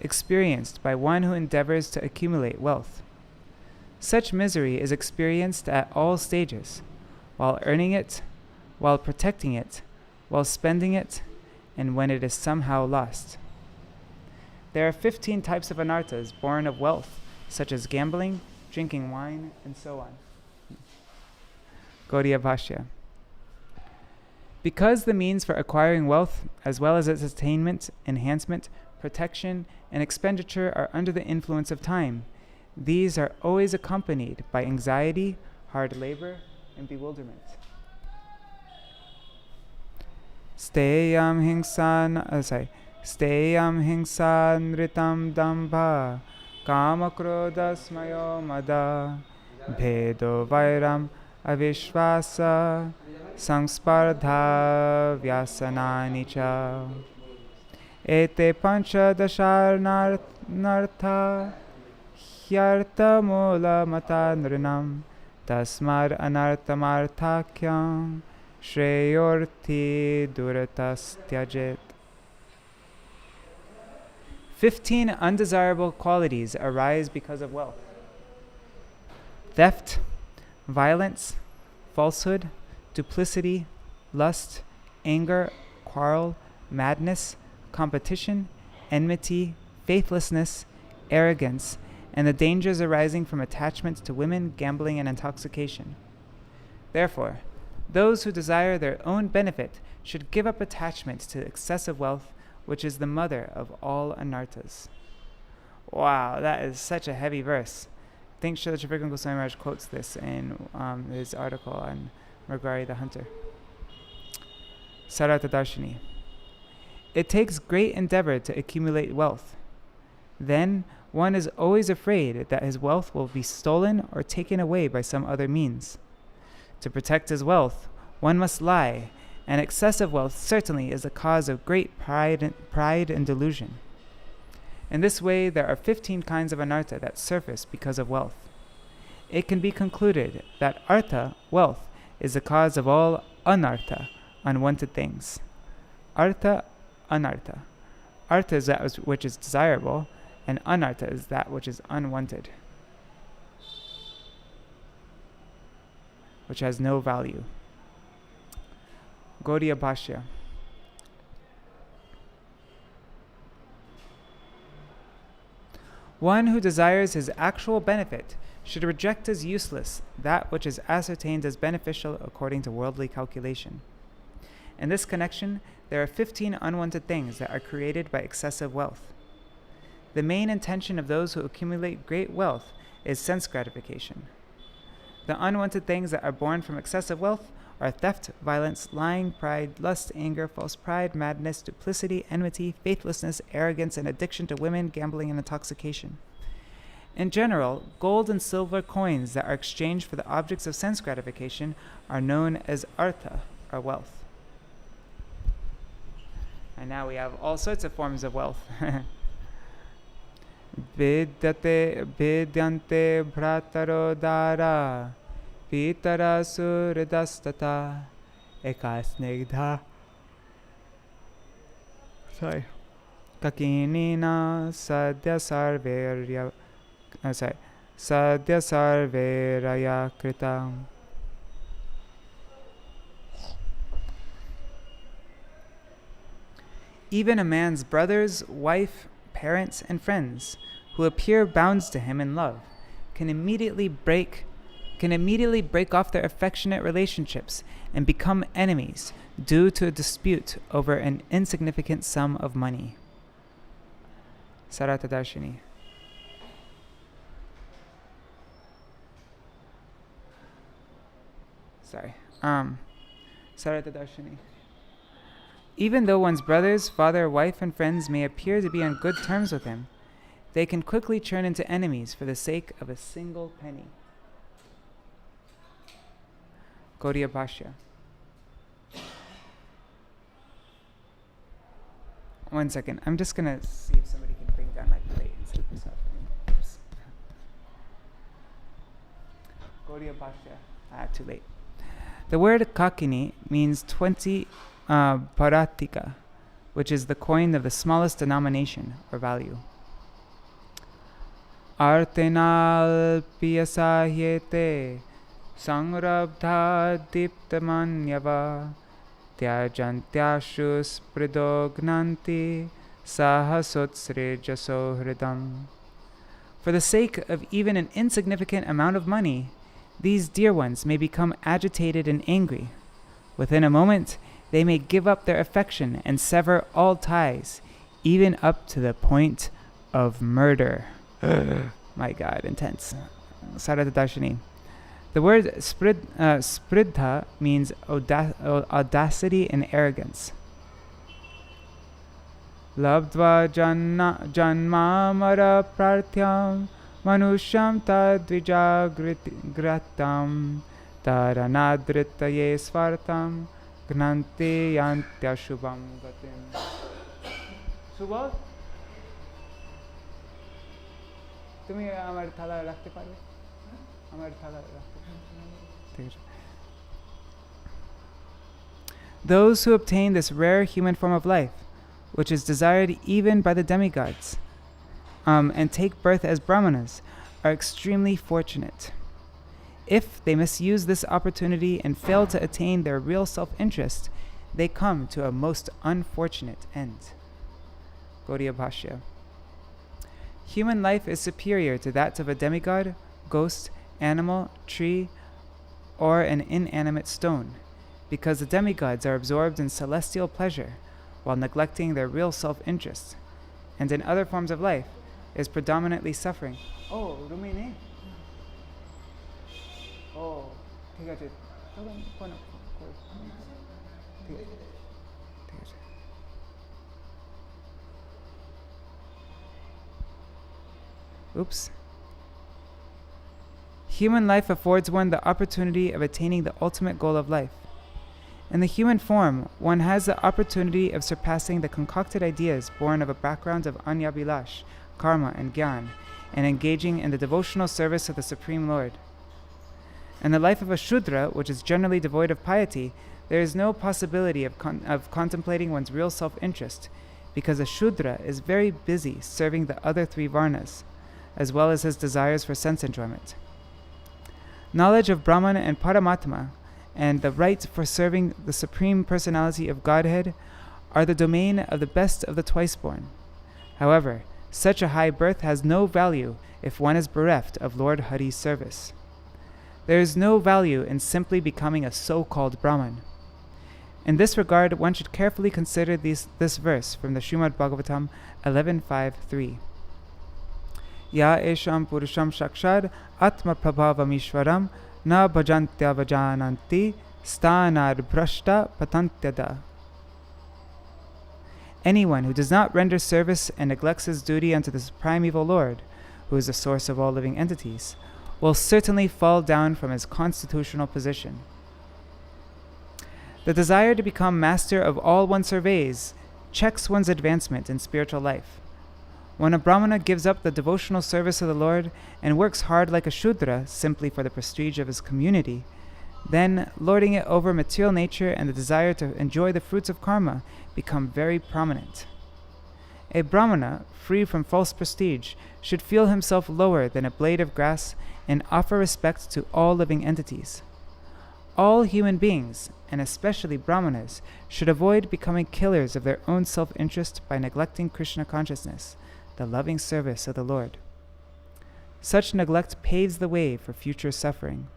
experienced by one who endeavors to accumulate wealth. Such misery is experienced at all stages, while earning it, while protecting it, while spending it, and when it is somehow lost. There are 15 types of anarthas born of wealth, such as gambling, drinking wine, and so on. Gauḍīya Bhāṣya. Because the means for acquiring wealth, as well as its attainment, enhancement, protection, and expenditure are under the influence of time, these are always accompanied by anxiety, hard labor, and bewilderment. Steyam hingsan ritam dambha kamakrodasmayo mada bhedo vairam avishvasa samspardha vyasanani cha ete panchadasharnartha hyarta mula mata nrinam tasmar anartamarthakyam shreyorthi duratas tyajet. 15 undesirable qualities arise because of wealth: theft, violence, falsehood, duplicity, lust, anger, quarrel, madness, competition, enmity, faithlessness, arrogance, and the dangers arising from attachment to women, gambling, and intoxication. Therefore, those who desire their own benefit should give up attachment to excessive wealth, which is the mother of all anarthas. Wow, that is such a heavy verse. I think Śrīla Gosvāmī Maharaj quotes this in his article on Mrgari the Hunter. Sārārtha-darśinī. It takes great endeavor to accumulate wealth. Then one is always afraid that his wealth will be stolen or taken away by some other means. To protect his wealth, one must lie, and excessive wealth certainly is a cause of great pride and delusion. In this way, there are 15 kinds of anartha that surface because of wealth. It can be concluded that artha, wealth, is the cause of all anartha, unwanted things. Artha, anartha. Artha is that which is desirable, and anartha is that which is unwanted, which has no value. Gauḍīya Bhāṣya. One who desires his actual benefit should reject as useless that which is ascertained as beneficial according to worldly calculation. In this connection, there are 15 unwanted things that are created by excessive wealth. The main intention of those who accumulate great wealth is sense gratification. The unwanted things that are born from excessive wealth are theft, violence, lying, pride, lust, anger, false pride, madness, duplicity, enmity, faithlessness, arrogance, and addiction to women, gambling, and intoxication. In general, gold and silver coins that are exchanged for the objects of sense gratification are known as artha, or wealth. And now we have all sorts of forms of wealth. Vidyante bhrataro dara pitara suridastata ekasnigdha kakinina sadhya sarveraya krita. Even a man's brothers, wife, parents, and friends who appear bound to him in love can immediately break off their affectionate relationships and become enemies due to a dispute over an insignificant sum of money. Sārārtha-darśinī. Sārārtha-darśinī. Even though one's brothers, father, wife, and friends may appear to be on good terms with him, they can quickly turn into enemies for the sake of a single penny. Gauḍīya Bhāṣya. One second, I'm just gonna see if somebody can bring down my plate and set this up for me. Gauḍīya Bhāṣya. Too late. The word kakini means 20 paratika, which is the coin of the smallest denomination or value. Artenal piyasahyete sangrabdha diptamanyava tyajantyashus pridognanti sahasotsrejaso hridam. For the sake of even an insignificant amount of money, these dear ones may become agitated and angry. Within a moment, they may give up their affection and sever all ties, even up to the point of murder. My God, intense. Sārārtha-darśinī. The word spridha means audacity and arrogance. Labdva janmamara prarthyam manusham tadvijagratam taranadritaye svartam gnante yantyashubham gatim. Subodh, তুমি আমার থালা রাখতে পারবে? আমার থালা রাখতে পারবে? Those who obtain this rare human form of life, which is desired even by the demigods, and take birth as brahmanas are extremely fortunate. If they misuse this opportunity and fail to attain their real self-interest, they come to a most unfortunate end. Gauḍīya Bhāṣya. Human life is superior to that of a demigod, ghost, animal, tree, or an inanimate stone, because the demigods are absorbed in celestial pleasure while neglecting their real self-interest, and in other forms of life is predominantly suffering. Oh, Rumini. Oh, ঠিক আছে. Oops. Human life affords one the opportunity of attaining the ultimate goal of life. In the human form, one has the opportunity of surpassing the concocted ideas born of a background of anyabhilash, karma, and gyan, and engaging in the devotional service of the Supreme Lord. In the life of a Shudra, which is generally devoid of piety, there is no possibility of contemplating one's real self-interest, because a Shudra is very busy serving the other three Varnas, as well as his desires for sense enjoyment. Knowledge of Brahman and Paramatma, and the right for serving the Supreme Personality of Godhead are the domain of the best of the twice-born. However, such a high birth has no value if one is bereft of Lord Hari's service. There is no value in simply becoming a so-called Brahman. In this regard, one should carefully consider this verse from the Srimad Bhagavatam 11.5.3. Ya esham purusham shakshad atma prabhavam ishwaram na bhajantya vajananti stanar brashta patantyada. Anyone who does not render service and neglects his duty unto the primeval Lord, who is the source of all living entities, will certainly fall down from his constitutional position. The desire to become master of all one surveys checks one's advancement in spiritual life. When a Brahmana gives up the devotional service of the Lord and works hard like a Shudra simply for the prestige of his community, then lording it over material nature and the desire to enjoy the fruits of karma become very prominent. A Brahmana, free from false prestige, should feel himself lower than a blade of grass and offer respect to all living entities. All human beings, and especially Brahmanas, should avoid becoming killers of their own self-interest by neglecting Krishna consciousness, the loving service of the Lord. Such neglect paves the way for future suffering.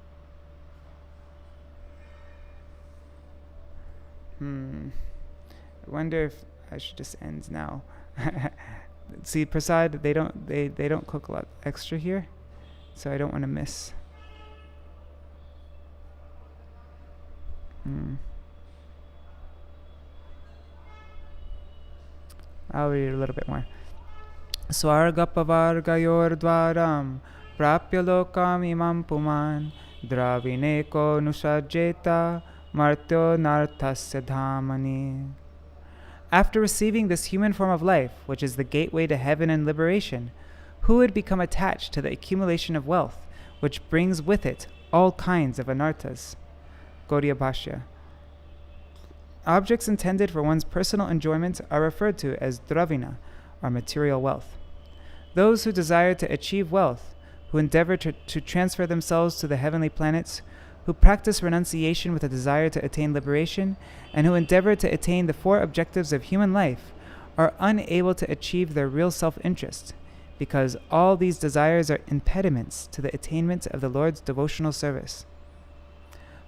I wonder if I should just end now. See, Prasad, they don't cook a lot extra here, so I don't want to miss. I'll read a little bit more. Svargapavargayor dvaram prapya lokam imam puman dravineko nusajeta martyo narthasya dhamani. After receiving this human form of life, which is the gateway to heaven and liberation, who would become attached to the accumulation of wealth, which brings with it all kinds of anarthas? Gauḍīya Bhāṣya. Objects intended for one's personal enjoyment are referred to as dravina, or material wealth. Those who desire to achieve wealth, who endeavor to transfer themselves to the heavenly planets, who practice renunciation with a desire to attain liberation, and who endeavor to attain the four objectives of human life, are unable to achieve their real self-interest, because all these desires are impediments to the attainment of the Lord's devotional service.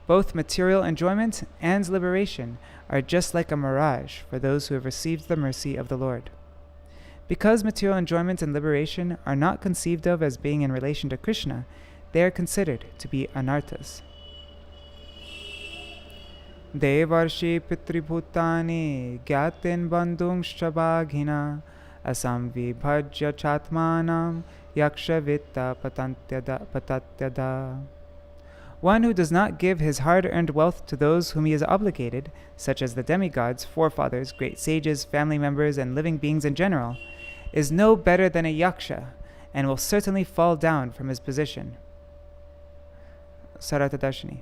Both material enjoyment and liberation are just like a mirage for those who have received the mercy of the Lord. Because material enjoyment and liberation are not conceived of as being in relation to Krishna, they are considered to be anarthas. Devarshi pitribhutani gyatin bandungscha bhaghina asam vibhajya chatmanam yaksha vitta patatyada. One who does not give his hard-earned wealth to those whom he is obligated, such as the demigods, forefathers, great sages, family members, and living beings in general, is no better than a yaksha, and will certainly fall down from his position. Sārārtha-darśinī.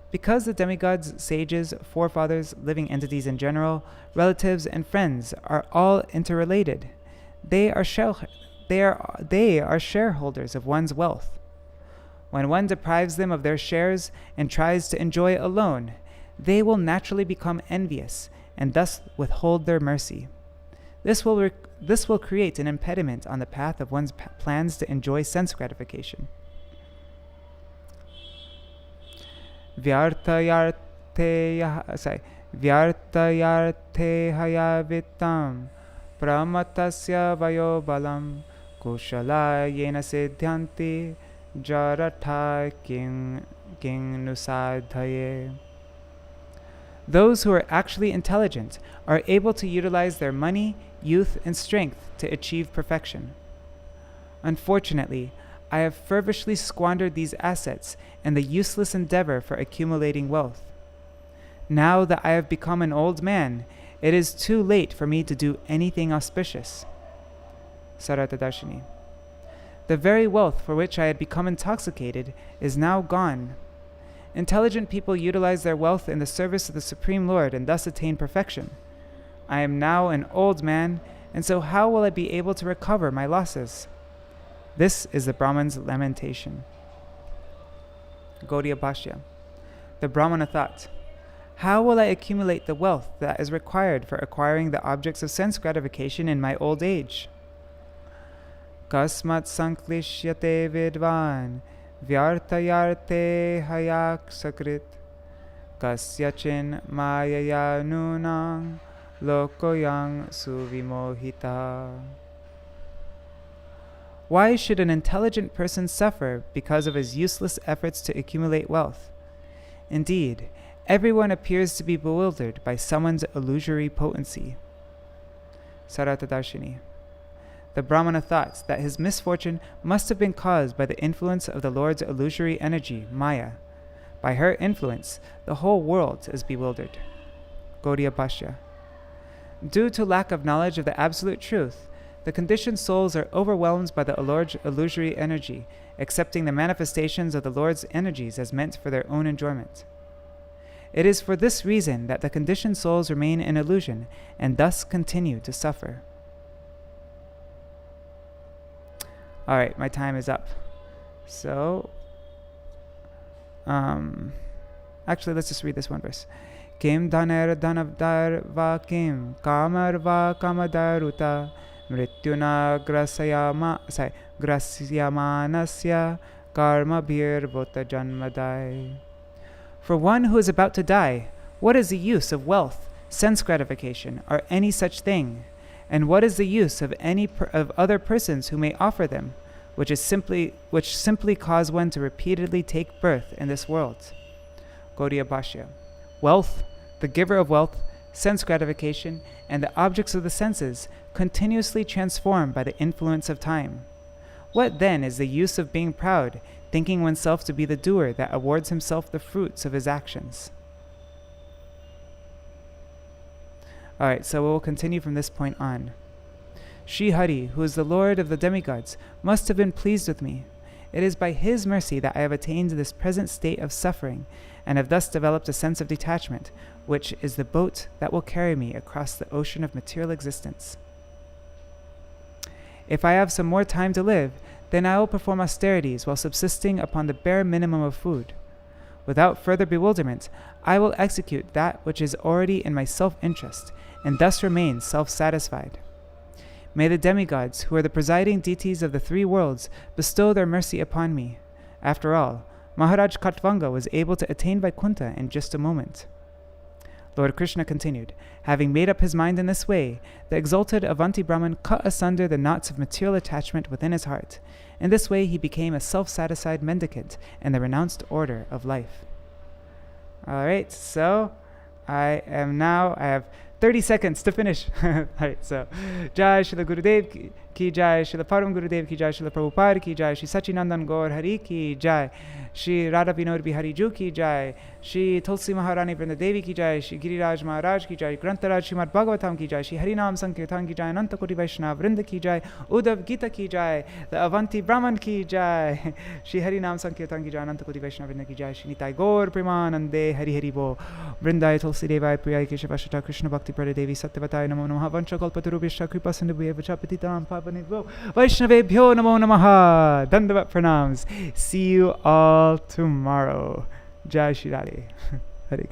Because the demigods, sages, forefathers, living entities in general, relatives, and friends are all interrelated, they are they are shareholders of one's wealth. When one deprives them of their shares and tries to enjoy it alone, they will naturally become envious and thus withhold their mercy. This will create an impediment on the path of one's plans to enjoy sense gratification. Vyartayarte hayavitam pramatasya vayo balam kushala yena siddhanti jaratha king nusadhaye. Those who are actually intelligent are able to utilize their money, youth, and strength to achieve perfection. Unfortunately, I have feverishly squandered these assets in the useless endeavor for accumulating wealth. Now that I have become an old man, it is too late for me to do anything auspicious. Sārārtha-darśinī. The very wealth for which I had become intoxicated is now gone. Intelligent people utilize their wealth in the service of the Supreme Lord and thus attain perfection. I am now an old man, and so how will I be able to recover my losses? This is the Brahman's lamentation. Gauḍīya Bhāṣya. The Brahmana thought, how will I accumulate the wealth that is required for acquiring the objects of sense gratification in my old age? Kasmat sanklishyate vidvan vyartayarte hayak sakrit kasyachin mayaya nunang lokoyang suvimohita. Why should an intelligent person suffer because of his useless efforts to accumulate wealth? Indeed, everyone appears to be bewildered by someone's illusory potency. Sārārtha-darśinī. The Brahmana thought that his misfortune must have been caused by the influence of the Lord's illusory energy, Maya. By her influence, the whole world is bewildered. Gauḍīya Bhāṣya. Due to lack of knowledge of the absolute truth, the conditioned souls are overwhelmed by the Lord's illusory energy, accepting the manifestations of the Lord's energies as meant for their own enjoyment. It is for this reason that the conditioned souls remain in illusion and thus continue to suffer. Alright, my time is up. So, actually, let's just read this one verse. Kim dhaner dhanavdar va kim kamar va kamadaruta mrityuna grasyamanasya karma bhir vota janmadai. For one who is about to die, what is the use of wealth, sense gratification, or any such thing? And what is the use of of other persons who may offer them, which simply cause one to repeatedly take birth in this world? Gauḍīya Bhāṣya. Wealth, the giver of wealth, sense gratification, and the objects of the senses continuously transform by the influence of time. What then is the use of being proud, thinking oneself to be the doer that awards himself the fruits of his actions? Alright, so we'll continue from this point on. Sri Hari, who is the Lord of the demigods, must have been pleased with me. It is by his mercy that I have attained this present state of suffering, and have thus developed a sense of detachment, which is the boat that will carry me across the ocean of material existence. If I have some more time to live, then I will perform austerities while subsisting upon the bare minimum of food. Without further bewilderment, I will execute that which is already in my self-interest, and thus remain self-satisfied. May the demigods, who are the presiding deities of the three worlds, bestow their mercy upon me. After all, Maharaj Khatvanga was able to attain Vaikuntha in just a moment. Lord Krishna continued, having made up his mind in this way, the exalted Avanti Brahman cut asunder the knots of material attachment within his heart. In this way he became a self-satisfied mendicant in the renounced order of life. Alright, so I have 30 seconds to finish. Alright, so Jai Śrīla Gurudev ki Jai, Śrīla Param Gurudev ki Jai, Śrīla Prabhupāda ki Jai, Shri Sachinandan Gaur Hari ki Jai, Shri Radha Vinod Bihari Ju ki Jai, Shri Tulsi Maharani Vrinda Devi ki Jai, Shri Giriraj Maharaj ki Jai, Grantaraj Srimad Bhagavatam ki Jai, Shri Harinam Sankirtan ki Jai, Ananta Koti Vaishnava Vrinda ki Jai, Uddhava-gi ki Jai, the Avanti Brahman ki Jai, Shri Harinam Sankirtan ki Jai, Ananta Koti Vaishnava Vrinda ki Jai, Shri Nitai Gaur Premanande Hari Hari Bo, Vrindai Tulsi Devai Priyai Keshavashata Krishna Bhakti Prada Devi Satyavataya Namo Namaha Vancha Kalpatarubhishya Kripa Sindhubhya Vacha Patitam Bhavanibhyo Vaishnavebhyo Namo Namaha. Dandavat Pranams. See you all tomorrow. Jai Shri Radhe. Hare Krishna.